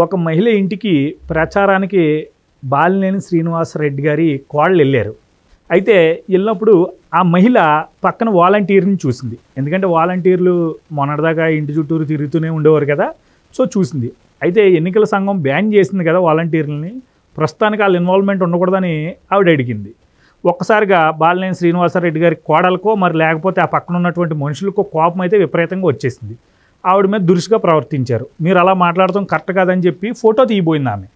ఒక మహిళ ఇంటికి ప్రచారానికి బాలినేని శ్రీనివాసరెడ్డి గారి కోడలు వెళ్ళారు. అయితే వెళ్ళినప్పుడు ఆ మహిళ పక్కన వాలంటీర్ని చూసింది. ఎందుకంటే వాలంటీర్లు మొన్నటిదాకా ఇంటి చుట్టూరు తిరుగుతూనే ఉండేవారు కదా, సో చూసింది. అయితే ఎన్నికల సంఘం బ్యాన్ చేసింది కదా వాలంటీర్లని, ప్రస్తుతానికి వాళ్ళ ఇన్వాల్వ్మెంట్ ఉండకూడదని ఆవిడ అడిగింది. ఒక్కసారిగా బాలినేని శ్రీనివాసరెడ్డి గారి కోడలకో మరి లేకపోతే ఆ పక్కన ఉన్నటువంటి మనుషులకో కోపం అయితే విపరీతంగా వచ్చేసింది. ఆవిడ మీద దురుసుగా ప్రవర్తించారు. మీరు అలా మాట్లాడటం కరెక్ట్ కాదని చెప్పి ఫోటో తీయబోయింది ఆమె.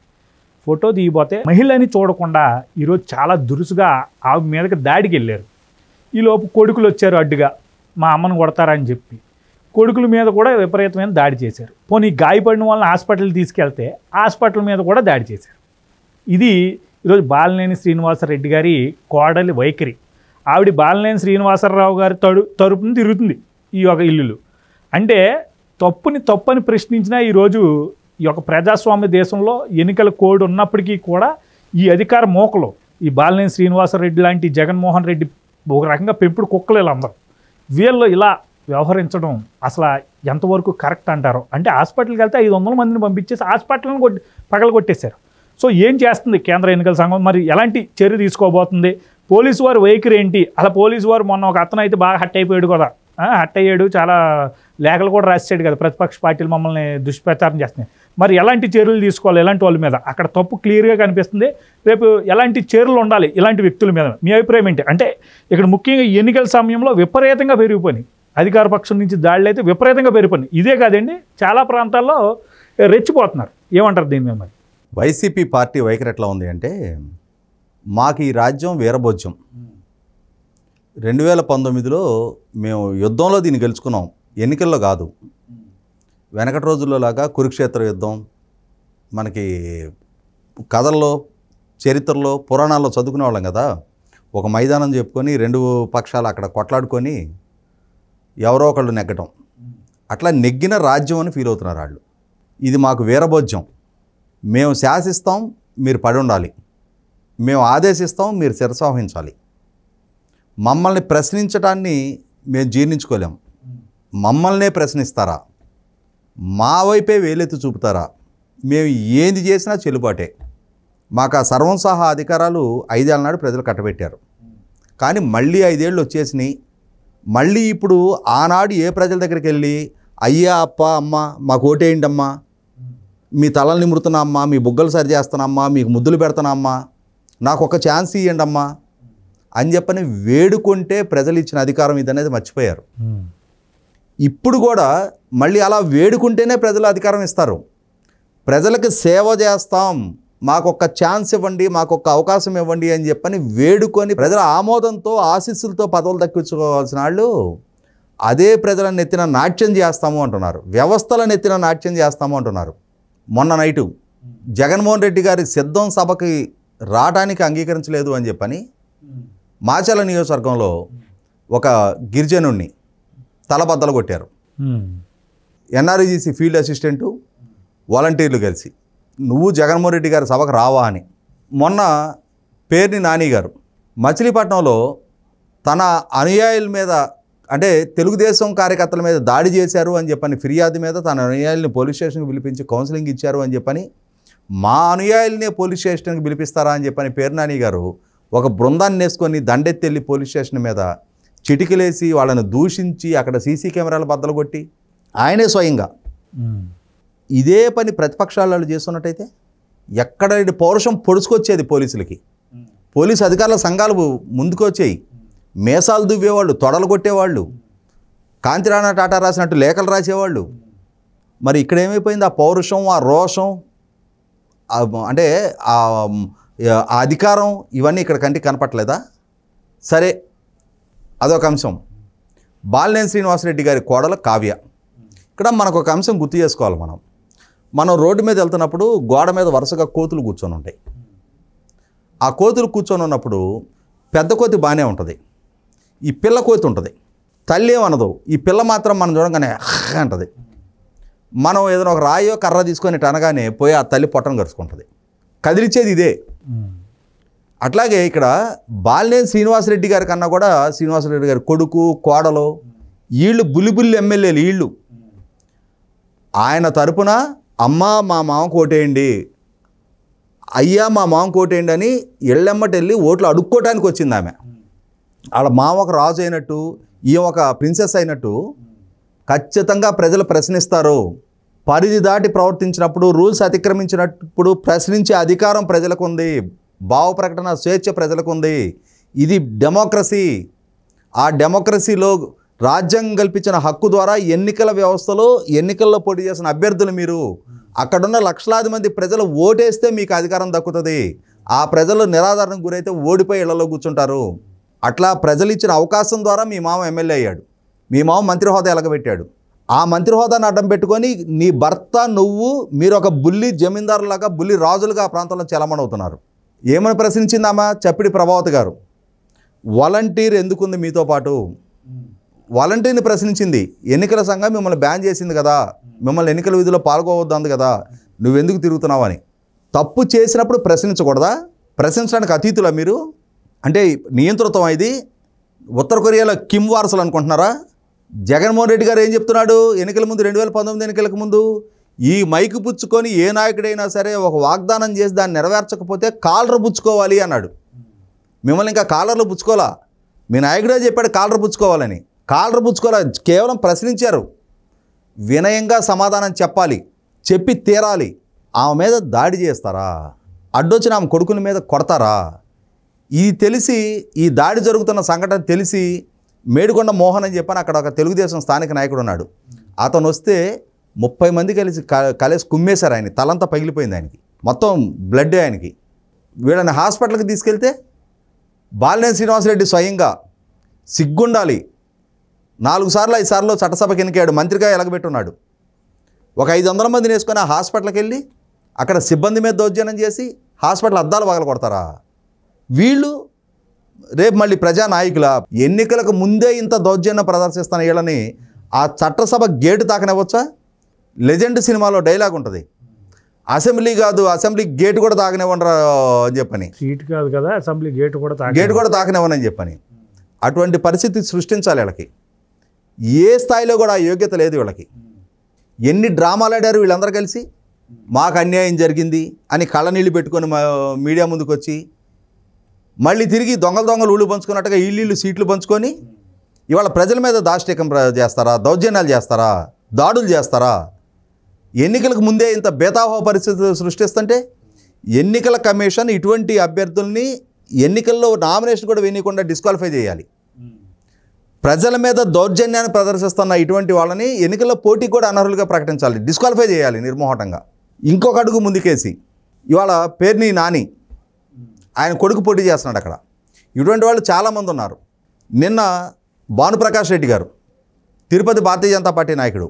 ఫోటో తీయబోతే మహిళని చూడకుండా ఈరోజు చాలా దురుసుగా ఆవిడ మీదకి దాడికి వెళ్ళారు. ఈలోపు కొడుకులు వచ్చారు అడ్డుగా, మా అమ్మను కొడతారని చెప్పి కొడుకుల మీద కూడా విపరీతమైన దాడి చేశారు. పోనీ గాయపడిన వాళ్ళని హాస్పిటల్కి తీసుకెళ్తే హాస్పిటల్ మీద కూడా దాడి చేశారు. ఇది ఈరోజు బాలినేని శ్రీనివాసరెడ్డి గారి కోడలి వైఖరి. ఆవిడ బాలినేని శ్రీనివాసరావు గారి తరపున తిరుగుతుంది ఈ యొక్క ఇల్లులు. అంటే తప్పని ప్రశ్నించినా ఈరోజు ఈ యొక్క ప్రజాస్వామ్య దేశంలో ఎన్నికల కోడ్ ఉన్నప్పటికీ కూడా ఈ అధికార మోకలు ఈ బాలినేని శ్రీనివాసరెడ్డి లాంటి జగన్మోహన్ రెడ్డి ఒక రకంగా పెంపుడు కుక్కలు వీళ్ళందరూ వీళ్ళు ఇలా వ్యవహరించడం అసలు ఎంతవరకు కరెక్ట్ అంటారో. అంటే హాస్పిటల్కి వెళ్తే 500 మందిని పంపించేసి హాస్పిటల్ని పగలగొట్టేశారు. సో ఏం చేస్తుంది కేంద్ర ఎన్నికల సంఘం, మరి ఎలాంటి చర్య తీసుకోబోతుంది, పోలీసు వారు వైఖరి ఏంటి? అలా పోలీసు వారు మొన్న ఒక అతను అయితే బాగా హట్ అయిపోయాడు కదా, హట్ అయ్యాడు, చాలా లేఖలు కూడా రాసాడు కదా, ప్రతిపక్ష పార్టీలు మమ్మల్ని దుష్ప్రచారం చేస్తున్నాయి. మరి ఎలాంటి చర్యలు తీసుకోవాలి ఇలాంటి వాళ్ళ మీద? అక్కడ తప్పు క్లియర్గా కనిపిస్తుంది. రేపు ఎలాంటి చర్యలు ఉండాలి ఇలాంటి వ్యక్తుల మీద? మీ అభిప్రాయం ఏంటి? అంటే ఇక్కడ ముఖ్యంగా ఎన్నికల సమయంలో విపరీతంగా పెరిగిపోయినాయి అధికార పక్షం నుంచి దాడులు అయితే విపరీతంగా పెరిగిపోయినాయి. ఇదే కాదండి, చాలా ప్రాంతాల్లో రెచ్చిపోతున్నారు. ఏమంటారు దీని మీద? మరి వైసీపీ పార్టీ వైఖరి ఎట్లా ఉంది అంటే, మాకు ఈ రాజ్యం వీరభోజ్యం. 2019లో మేము యుద్ధంలో దీన్ని గెలుచుకున్నాం, ఎన్నికల్లో కాదు. వెనకటి రోజుల్లో లాగా కురుక్షేత్ర యుద్ధం మనకి కథల్లో, చరిత్రలో, పురాణాల్లో చదువుకునే వాళ్ళం కదా. ఒక మైదానం చెప్పుకొని 2 పక్షాలు అక్కడ కొట్లాడుకొని ఎవరో ఒకళ్ళు నెగ్గటం, అట్లా నెగ్గిన రాజ్యం అని ఫీల్ అవుతున్నారు వాళ్ళు. ఇది మాకు వీరభోజ్యం, మేము శాసిస్తాం, మీరు పడి ఉండాలి, మేము ఆదేశిస్తాం, మీరు శిరసావహించాలి. మమ్మల్ని ప్రశ్నించడాన్ని మేము జీర్ణించుకోలేం. మమ్మల్నే ప్రశ్నిస్తారా, మా వైపే వేలెత్తి చూపుతారా, మేము ఏంది చేసినా చెల్లుబాటే. మాకు ఆ సర్వం సహా అధికారాలు 5 ఏళ్ళ నాడు ప్రజలు కట్టబెట్టారు. కానీ మళ్ళీ 5 ఏళ్ళు వచ్చేసినాయి. మళ్ళీ ఇప్పుడు ఆనాడు ఏ ప్రజల దగ్గరికి వెళ్ళి అయ్యా అప్ప అమ్మ మాకు ఓటేయండమ్మా, మీ తలలు నిమురుతున్నా అమ్మా, మీ బుగ్గలు సరి చేస్తానమ్మా, మీకు ముద్దులు పెడతానమ్మా, నాకు ఒక ఛాన్స్ ఇవ్వండి అమ్మా అని చెప్పని వేడుకుంటే ప్రజలు ఇచ్చిన అధికారం ఇదనేది మర్చిపోయారు. ఇప్పుడు కూడా మళ్ళీ అలా వేడుకుంటేనే ప్రజలు అధికారం ఇస్తారు. ప్రజలకు సేవ చేస్తాం, మాకొక ఛాన్స్ ఇవ్వండి, మాకొక అవకాశం ఇవ్వండి అని చెప్పని వేడుకొని ప్రజల ఆమోదంతో ఆశీస్సులతో పదవులు దక్కించుకోవాల్సిన వాళ్ళు అదే ప్రజలను ఎత్తిన నాట్యం చేస్తాము అంటున్నారు, వ్యవస్థలను ఎత్తిన నాట్యం చేస్తాము అంటున్నారు. మొన్న నైటు జగన్మోహన్ రెడ్డి గారి సిద్ధం సభకి రావడానికి అంగీకరించలేదు అని చెప్పని మాచర్ల నియోజకవర్గంలో ఒక గిరిజనుణ్ణి తలబద్దలు కొట్టారు. ఎన్ఆర్ఈజీసీ ఫీల్డ్ అసిస్టెంటు వాలంటీర్లు కలిసి నువ్వు జగన్మోహన్ రెడ్డి గారి సభకు రావా అని. మొన్న పేర్ని నాని గారు మచిలీపట్నంలో తన అనుయాయుల మీద, అంటే తెలుగుదేశం కార్యకర్తల మీద దాడి చేశారు అని చెప్పని ఫిర్యాదు మీద తన అనుయాయుల్ని పోలీస్ స్టేషన్కి పిలిపించి కౌన్సిలింగ్ ఇచ్చారు అని చెప్పని, మా అనుయాయుల్నే పోలీస్ స్టేషన్కి పిలిపిస్తారా అని చెప్పని పేర్నాని గారు ఒక బృందాన్ని వేసుకొని దండెత్తెళ్ళి పోలీస్ స్టేషన్ మీద చిటికలేసి వాళ్ళని దూషించి అక్కడ సీసీ కెమెరాలు బద్దలు కొట్టి ఆయనే స్వయంగా ఇదే పని ప్రతిపక్షాలు చేస్తున్నట్టయితే ఎక్కడ పౌరుషం పొడుచుకొచ్చేది పోలీసులకి. పోలీసు అధికారుల సంఘాలు ముందుకు వచ్చాయి, మేసాలు దువ్వేవాళ్ళు, తొడలు కొట్టేవాళ్ళు, కాంతిరాణా టాటా రాసినట్టు లేఖలు రాసేవాళ్ళు. మరి ఇక్కడ ఏమైపోయింది? ఆ పౌరుషం, ఆ రోషం, అంటే ఆ అధికారం, ఇవన్నీ ఇక్కడ కంటికి కనపట్లేదా? సరే, అదొక అంశం. బాలినేని శ్రీనివాసరెడ్డి గారి కోడలు కావ్య. ఇక్కడ మనకు ఒక అంశం గుర్తు చేసుకోవాలి. మనం రోడ్డు మీద వెళ్తున్నప్పుడు గోడ మీద వరుసగా కోతులు కూర్చొని ఉంటాయి. ఆ కోతులు కూర్చొని ఉన్నప్పుడు పెద్ద కోతి బాగానే ఉంటుంది, ఈ పిల్ల కోతి ఉంటుంది. తల్లి ఏమనదు, ఈ పిల్ల మాత్రం మనం చూడగానే అంటుంది. మనం ఏదైనా ఒక రాయో కర్ర తీసుకొని అనగానే పోయి ఆ తల్లి పొట్టను కరుచుకుంటుంది. కదిలిచ్చేది ఇదే. అట్లాగే ఇక్కడ బాలినేని శ్రీనివాసరెడ్డి గారి కన్నా కూడా శ్రీనివాసరెడ్డి గారి కొడుకు, కోడలు, వీళ్ళు బుల్లిబుల్లి ఎమ్మెల్యేలు. వీళ్ళు ఆయన తరపున అమ్మ మా మామకు ఓటేయండి, అయ్యా మా మామకు ఓటేయండి అని ఎళ్ళెమ్మటి వెళ్ళి ఓట్లు అడుక్కోవటానికి వచ్చింది ఆమె. వాళ్ళ మామ ఒక రాజు అయినట్టు, ఈ ఒక ప్రిన్సెస్ అయినట్టు ఖచ్చితంగా ప్రజలు ప్రశ్నిస్తారు. పరిధి దాటి ప్రవర్తించినప్పుడు, రూల్స్ అతిక్రమించినప్పుడు ప్రశ్నించే అధికారం ప్రజలకు ఉంది. భావ ప్రకటన స్వేచ్ఛ ప్రజలకు ఉంది. ఇది డెమోక్రసీ. ఆ డెమోక్రసీలో రాజ్యాంగం కల్పించిన హక్కు ద్వారా ఎన్నికల వ్యవస్థలో ఎన్నికల్లో పోటీ చేసిన అభ్యర్థులు మీరు. అక్కడున్న లక్షలాది మంది ప్రజలు ఓటేస్తే మీకు అధికారం దక్కుతుంది. ఆ ప్రజలు నిరాధారణకు గురైతే ఓడిపోయి ఇళ్లలో కూర్చుంటారు. అట్లా ప్రజలు ఇచ్చిన అవకాశం ద్వారా మీ మామ ఎమ్మెల్యే అయ్యాడు, మీ మామ మంత్రి హోదా ఎలగబెట్టాడు. ఆ మంత్రి హోదాను అడ్డం పెట్టుకొని నీ భర్త మీరు ఒక బుల్లి జమీందారులాగా, బుల్లి రాజులుగా ఆ ప్రాంతంలో చలమణవుతున్నారు. ఏమని ప్రశ్నించిందామా చప్పిడి ప్రభావతి గారు? వాలంటీర్ ఎందుకుంది మీతో పాటు? వాలంటీర్ని ప్రశ్నించింది. ఎన్నికల సంఘం మిమ్మల్ని బ్యాన్ చేసింది కదా, మిమ్మల్ని ఎన్నికల విధిలో పాల్గొవద్దు కదా, నువ్వెందుకు తిరుగుతున్నావు అని. తప్పు చేసినప్పుడు ప్రశ్నించకూడదా? ప్రశ్నించడానికి అతీతులా మీరు? అంటే నియంతృత్వం ఇది. ఉత్తర కొరియాలో కిమ్ వారసులు అనుకుంటున్నారా? జగన్మోహన్ రెడ్డి గారు ఏం చెప్తున్నాడు ఎన్నికల ముందు, 2019 ఎన్నికలకు ముందు? ఈ మైకు పుచ్చుకొని ఏ నాయకుడైనా సరే ఒక వాగ్దానం చేసి దాన్ని నెరవేర్చకపోతే కాలర్ పుచ్చుకోవాలి అన్నాడు. మిమ్మల్ని ఇంకా కాలర్లు పుచ్చుకోవాలా? మీ నాయకుడే చెప్పాడు కాలర్ పుచ్చుకోవాలని. కాలర్ పుచ్చుకోవాలా, కేవలం ప్రశ్నించారు. వినయంగా సమాధానం చెప్పాలి, చెప్పి తీరాలి. ఆమె మీద దాడి చేస్తారా? అడ్డొచ్చిన ఆమె కొడుకుని మీద కొడతారా? ఇది తెలిసి, ఈ దాడి జరుగుతున్న సంఘటన తెలిసి మేడికొండ మోహన్ అని చెప్పని అక్కడ ఒక తెలుగుదేశం స్థానిక నాయకుడు ఉన్నాడు. అతను వస్తే 30 మంది కలిసి కుమ్మేశారు ఆయన. తలంతా పగిలిపోయింది ఆయనకి, మొత్తం బ్లడ్ ఆయనకి. వీళ్ళని హాస్పిటల్కి తీసుకెళ్తే బాలినేని శ్రీనివాసరెడ్డి స్వయంగా సిగ్గుండాలి 4 సార్లు 5 సార్లు చట్టసభకి ఎన్నికాడు, మంత్రిగా ఎలగబెట్టున్నాడు. ఒక 500 మందిని వేసుకొని ఆ హాస్పిటల్కి వెళ్ళి అక్కడ సిబ్బంది మీద దౌర్జన్యం చేసి హాస్పిటల్ అద్దాలు పగల కొడతారా? వీళ్ళు రేపు మళ్ళీ ప్రజానాయకుల ఎన్నికలకు ముందే ఇంత దౌర్జన్యం ప్రదర్శిస్తున్న వీళ్ళని ఆ చట్టసభ గేటు తాకనివ్వచ్చా? లెజెండ్ సినిమాలో డైలాగ్ ఉంటుంది, అసెంబ్లీ కాదు అసెంబ్లీ గేటు కూడా తాకనివ్వండి అని చెప్పని. సీట్ కాదు కదా, అసెంబ్లీ గేటు కూడా తాకనివ్వనని చెప్పని. అటువంటి పరిస్థితి సృష్టించాలి వీళ్ళకి. ఏ స్థాయిలో కూడా ఆ యోగ్యత లేదు వీళ్ళకి. ఎన్ని డ్రామాలు ఆడారు వీళ్ళందరూ కలిసి. మాకు అన్యాయం జరిగింది అని కళ్ళనీళ్ళు పెట్టుకొని మీడియా ముందుకు వచ్చి మళ్ళీ తిరిగి దొంగలు ఊళ్ళు పంచుకున్నట్టుగా ఇల్లు సీట్లు పంచుకొని ఇవాళ ప్రజల మీద దాష్టికం చేస్తారా? దౌర్జన్యాలు చేస్తారా? దాడులు చేస్తారా? ఎన్నికలకు ముందే ఇంత బేతాహో పరిస్థితులు సృష్టిస్తుంటే ఎన్నికల కమిషన్ ఇటువంటి అభ్యర్థుల్ని ఎన్నికల్లో నామినేషన్ కూడా వేయకుండా డిస్క్వాలిఫై చేయాలి. ప్రజల మీద దౌర్జన్యాన్ని ప్రదర్శిస్తున్న ఇటువంటి వాళ్ళని ఎన్నికల్లో పోటీ కూడా అనర్హులుగా ప్రకటించాలి, డిస్క్వాలిఫై చేయాలి నిర్మోహటంగా. ఇంకొక అడుగు ముందుకేసి ఇవాళ పేర్ని నాని ఆయన కొడుకు పోటీ చేస్తున్నాడు అక్కడ. ఇటువంటి వాళ్ళు చాలామంది ఉన్నారు. నిన్న భానుప్రకాష్ రెడ్డి గారు తిరుపతి భారతీయ జనతా పార్టీ నాయకుడు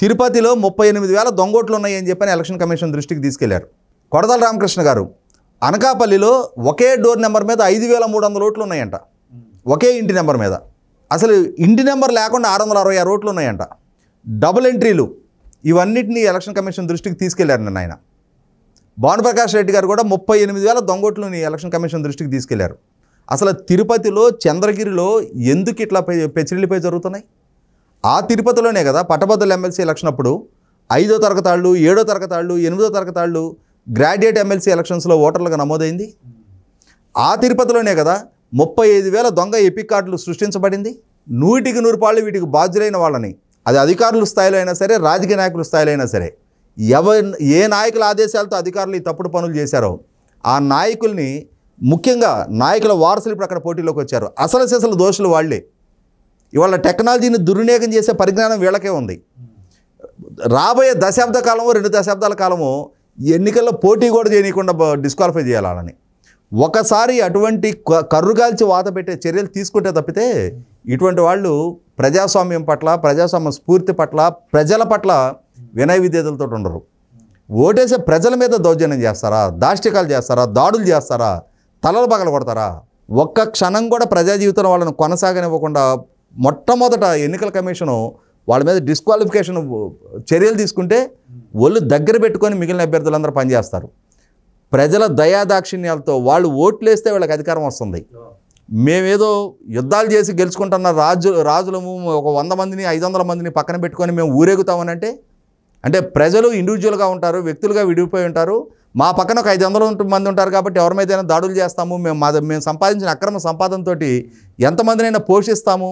తిరుపతిలో 38,000 దొంగోట్లు ఉన్నాయని చెప్పని ఎలక్షన్ కమిషన్ దృష్టికి తీసుకెళ్లారు. కొడదల రామకృష్ణ గారు అనకాపల్లిలో ఒకే డోర్ నెంబర్ మీద 5,300 ఓట్లు ఉన్నాయంట, ఒకే ఇంటి నెంబర్ మీద. అసలు ఇంటి నెంబర్ లేకుండా 666 ఓట్లు ఉన్నాయంట, డబుల్ ఎంట్రీలు. ఇవన్నిటినీ ఎలక్షన్ కమిషన్ దృష్టికి తీసుకెళ్లారు నిన్న ఆయన. భానుప్రకాష్ రెడ్డి గారు కూడా 38,000 దొంగోట్లని ఎలక్షన్ కమిషన్ దృష్టికి తీసుకెళ్లారు. అసలు తిరుపతిలో చంద్రగిరిలో ఎందుకు ఇట్లా పెచ్చిరిల్లిపై జరుగుతున్నాయి? ఆ తిరుపతిలోనే కదా పట్టభద్రుల ఎమ్మెల్సీ ఎలక్షన్ అప్పుడు 5వ తరగతి వాళ్ళు, 7వ తరగతి వాళ్ళు, 8వ తరగతి వాళ్ళు గ్రాడ్యుయేట్ ఎమ్మెల్సీ ఎలక్షన్స్లో ఓటర్లుగా నమోదైంది. ఆ తిరుపతిలోనే కదా 35,000 దొంగ ఎపిక్ కార్డులు సృష్టించబడింది. 100కి 100 పాళ్ళు వీటికి బాధ్యులైన వాళ్ళని, అది అధికారుల స్థాయిలో అయినా సరే, రాజకీయ నాయకుల స్థాయిలో అయినా సరే, ఏ నాయకుల ఆదేశాలతో అధికారులు ఈ తప్పుడు పనులు చేశారో ఆ నాయకుల్ని, ముఖ్యంగా నాయకుల వారసులు ఇప్పుడు అక్కడ పోటీలోకి వచ్చారు. అసలు దోషులు వాళ్ళే. ఇవాళ టెక్నాలజీని దుర్వినియోగం చేసే పరిజ్ఞానం వీళ్ళకే ఉంది. రాబోయే దశాబ్ద కాలమో 2 దశాబ్దాల కాలమో ఎన్నికల్లో పోటీ కూడా చేయకుండా డిస్క్వాలిఫై చేయాలని ఒకసారి అటువంటి కర్రుగాల్చి వాత పెట్టే చర్యలు తీసుకుంటే తప్పితే ఇటువంటి వాళ్ళు ప్రజాస్వామ్యం పట్ల, ప్రజాస్వామ్య స్ఫూర్తి పట్ల, ప్రజల పట్ల వినయ విధేయతలతో ఉండరు. ఓటేసే ప్రజల మీద దౌర్జన్యం చేస్తారా? దాష్టికాలు చేస్తారా? దాడులు చేస్తారా? తలలు పగల కొడతారా? ఒక్క క్షణం కూడా ప్రజా జీవితంలో వాళ్ళని కొనసాగనివ్వకుండా మొట్టమొదట ఎన్నికల కమిషను వాళ్ళ మీద డిస్క్వాలిఫికేషన్ చర్యలు తీసుకుంటే ఒళ్ళు దగ్గర పెట్టుకొని మిగిలిన అభ్యర్థులందరూ పనిచేస్తారు. ప్రజల దయాదాక్షిణ్యాలతో వాళ్ళు ఓట్లేస్తే వీళ్ళకి అధికారం వస్తుంది. మేమేదో యుద్ధాలు చేసి గెలుచుకుంటున్న రాజులము, ఒక 100 మందిని 500 మందిని పక్కన పెట్టుకొని మేము ఊరేగుతామనంటే అంటే ప్రజలు ఇండివిజువల్గా ఉంటారు, వ్యక్తులుగా విడిపోయి ఉంటారు. మా పక్కన ఒక 500 మంది ఉంటారు కాబట్టి ఎవరి మీద దాడులు చేస్తాము, మేము సంపాదించిన అక్రమ సంపాదనతో ఎంతమందినైనా పోషిస్తాము,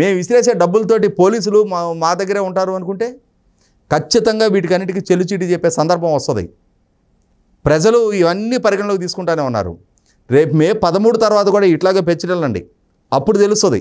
మేము విసిరేసే డబ్బులతోటి పోలీసులు మా దగ్గరే ఉంటారు అనుకుంటే ఖచ్చితంగా వీటికన్నిటికీ చెల్లుచీటి చెప్పే సందర్భం వస్తుంది. ప్రజలు ఇవన్నీ పరిగణలోకి తీసుకుంటూనే ఉన్నారు. రేపు మే 13 తర్వాత కూడా ఇట్లాగే పెంచడండి, అప్పుడు తెలుస్తుంది.